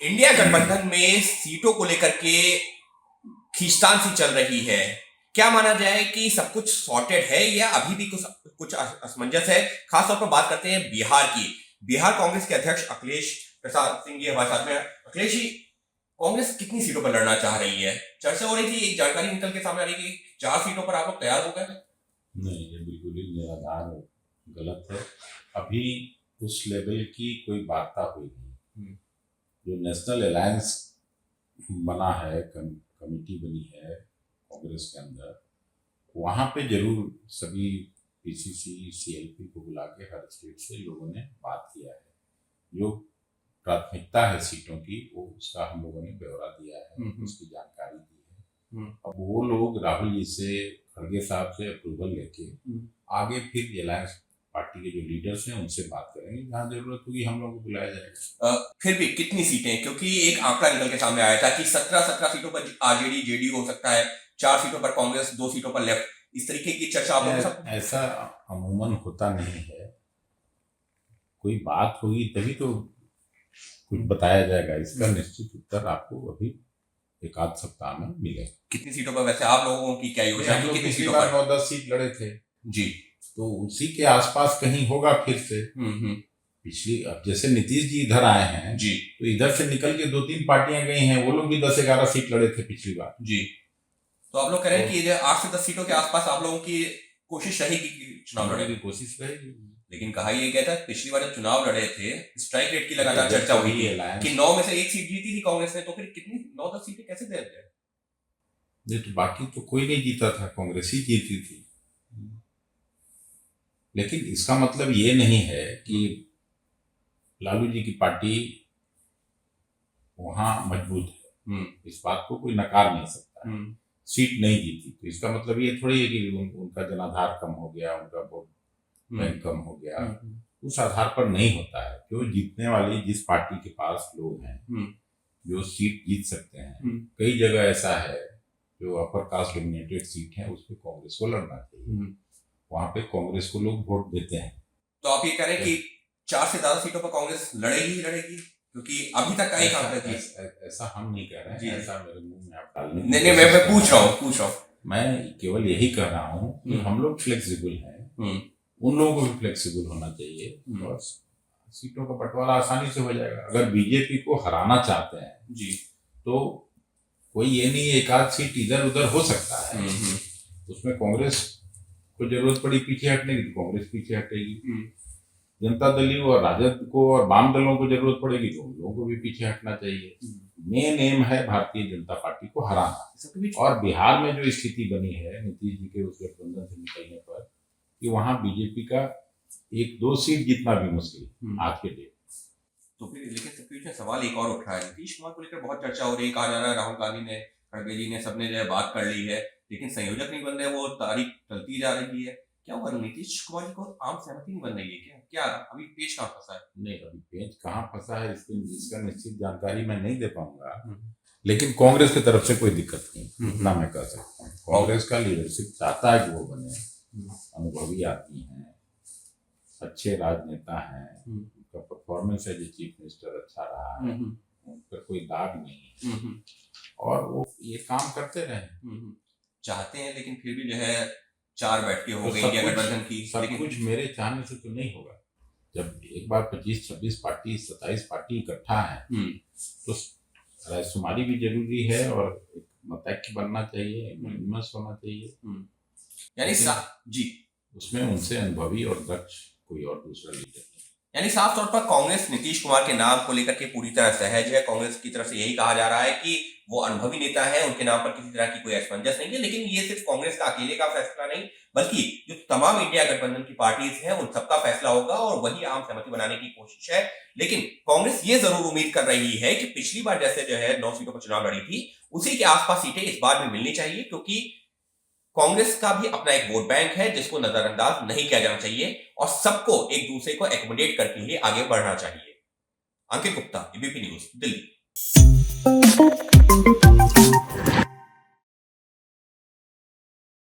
India गठबंधन में सीटों को लेकर के खींचतान सी चल रही है। क्या माना जाए कि सब कुछ सॉर्टेड है या अभी भी कुछ कुछ असमंजस है? खासतौर पर बात करते हैं बिहार की। बिहार कांग्रेस के अध्यक्ष अखिलेश प्रसाद सिंह जी हमारे साथ में। अखिलेश जी, कांग्रेस कितनी सीटों पर लड़ना चाह रही है? चर्चा हो रही थी, एक जानकारी निकल के सामने आ रही कि 4 सीटों पर आप लोग तैयार हो गए थे। नहीं, ये बिल्कुल ही निराधार गलत है। अभी उस लेवल की कोई वार्ता हुई नहीं। जो नेशनल अलायंस बना है, कमेटी बनी है कांग्रेस के अंदर, वहाँ पे जरूर सभी पीसीसी सीएलपी को बुला के हर स्टेट से लोगों ने बात किया है। जो प्राथमिकता है सीटों की, वो उसका हम लोगों ने ब्यौरा दिया है, उसकी जानकारी दी है। अब वो लोग राहुल जी से, खड़गे साहब से अप्रूवल लेके आगे फिर अलायंस पार्टी के जो लीडर्स हैं उनसे बात करेंगे। जहाँ जरूरत होगी हम लोगों को बुलाया जाएगा। फिर भी कितनी सीटें? क्योंकि एक आंकड़ा निकल के सामने आया था कि 17 सीटों पर आरजेडी जेडीयू हो सकता है, 4 सीटों पर कांग्रेस, 2 सीटों पर लेफ्ट। इस तरीके की चर्चा आप लोग ऐसा अमूमन होता नहीं है। कोई बात होगी तभी तो कुछ बताया जाएगा। इसका निश्चित उत्तर आपको अभी एक आध सप्ताह में मिलेगा। कितनी सीटों पर वैसे आप लोगों की क्या योजना है? कितनी सीटों पर? 9-10 सीट लड़े थे जी, तो उसी के आसपास कहीं होगा फिर से। पिछली, अब जैसे नीतीश जी इधर आए हैं जी, तो इधर से निकल के 2-3 पार्टियां गई हैं, वो लोग भी 10-11 सीट लड़े थे पिछली बार। जी, तो आप लोग कह रहे हैं कि 8 से 10 सीटों के आसपास आप लोगों की कोशिश रहेगी कि चुनाव लड़ने की? कोशिश रहेगी। लेकिन कहा यह गया था पिछली बार जब चुनाव लड़े थे, स्ट्राइक रेट की लगातार चर्चा हुई थी कि 9 में से 1 सीट जीती थी कांग्रेस ने, तो फिर कितनी 9-10 सीटें कैसे दे रहे? नहीं, तो बाकी तो कोई नहीं जीता था, कांग्रेस ही जीती थी। लेकिन इसका मतलब ये नहीं है कि लालू जी की पार्टी वहां मजबूत है। इस बात को कोई नकार नहीं सकता। सीट नहीं जीती तो इसका मतलब ये थोड़ी है कि उनका जनाधार कम हो गया, उनका वोट बैंक कम हो गया। उस आधार पर नहीं होता है। जो जीतने वाली जिस पार्टी के पास लोग हैं जो सीट जीत सकते हैं, कई जगह ऐसा है जो अपर कास्ट डोमिनेटेड सीट है, उस पर कांग्रेस को लड़ना चाहिए। वहां पे कांग्रेस को लोग वोट देते हैं। तो आप ये कह रहे हैं कि 4 से ज्यादा सीटों पर कांग्रेस लड़ेगी ही लड़ेगी? क्योंकि अभी तक का एक आंकड़ा जी, ऐसा हम नहीं कह रहे हैं। ऐसा मेरे मुंह में आप डालने नहीं, मैं पूछ रहा हूँ। मैं केवल यही कह रहा हूँ कि हम लोग फ्लेक्सिबल हैं, उन लोगों को भी फ्लेक्सिबल होना चाहिए और सीटों का बंटवारा आसानी से हो जाएगा। अगर बीजेपी को हराना चाहते हैं जी, तो कोई ये नहीं, एक आध सीट इधर उधर हो सकता है। उसमें कांग्रेस को जरूरत पड़ी पीछे हटने की तो कांग्रेस पीछे हटेगी। जनता दल और राजद को और वाम दलों को जरूरत पड़ेगी तो उन लोगों को भी पीछे हटना चाहिए। मेन एम है भारतीय जनता पार्टी को हराना। और बिहार में जो स्थिति बनी है नीतीश जी के उस गठबंधन से निकलने पर, कि वहां बीजेपी का 1-2 सीट जितना भी मुश्किल आज के डेट। तो फिर लेकिन सबके बीच में सवाल एक और उठ रहा है। नीतीश कुमार को लेकर बहुत चर्चा हो रही है। कहा जा रहा है राहुल गांधी ने, खड़गे जी ने, सबने जो है बात कर ली है, लेकिन संयोजक नहीं बन रहे, वो तारीख चलती जा रही है। क्या हुआ? नीतीश कुमार जी को आम सहमति नहीं बन रही है क्या? क्या अभी पेच कहाँ फंसा है? नहीं, अभी पेच कहाँ फंसा है इसका निश्चित जानकारी मैं नहीं दे पाऊंगा। लेकिन कांग्रेस की तरफ से कोई दिक्कत नहीं, इतना मैं कह सकता हूँ। कांग्रेस का लीडरशिप चाहता है कि वो बने, अनुभवी आदमी हैं, अच्छे राजनेता हैं, उनका performance as a chief minister अच्छा रहा है, उन पर कोई दाग नहीं है और वो ये काम करते रहे। चाहते हैं, लेकिन फिर भी जो है 4 बैठकें हो गई इंडिया गठबंधन की। सब कुछ मेरे चाहने से तो नहीं होगा। जब एक बार 25-26 पार्टी, 27 पार्टी इकट्ठा है तो रायशुमारी भी जरूरी है और एक मतैक्य बनना चाहिए, विमर्श होना चाहिए। यानी जी, उसमें उनसे अनुभवी और दक्ष कोई और दूसरा लीडर नहीं। यानी साफ तौर पर कांग्रेस नीतीश कुमार के नाम को लेकर के पूरी तरह सहज है। कांग्रेस की तरफ से यही कहा जा रहा है कि वो अनुभवी नेता है, उनके नाम पर किसी तरह की कोई असमंजस नहीं है। लेकिन ये सिर्फ कांग्रेस का अकेले का फैसला नहीं, बल्कि जो तमाम इंडिया गठबंधन की पार्टीज हैं उन सबका फैसला होगा और वही आम सहमति बनाने की कोशिश है। लेकिन कांग्रेस ये जरूर उम्मीद कर रही है कि पिछली बार जैसे जो है 9 सीटों पर चुनाव लड़ी थी, उसी के आसपास सीटें इस बार भी मिलनी चाहिए, क्योंकि कांग्रेस का भी अपना एक वोट बैंक है जिसको नजरअंदाज नहीं किया जाना चाहिए और सबको एक दूसरे को एकोमोडेट करके ही आगे बढ़ना चाहिए। अंकित गुप्ता, एबीपी न्यूज, दिल्ली।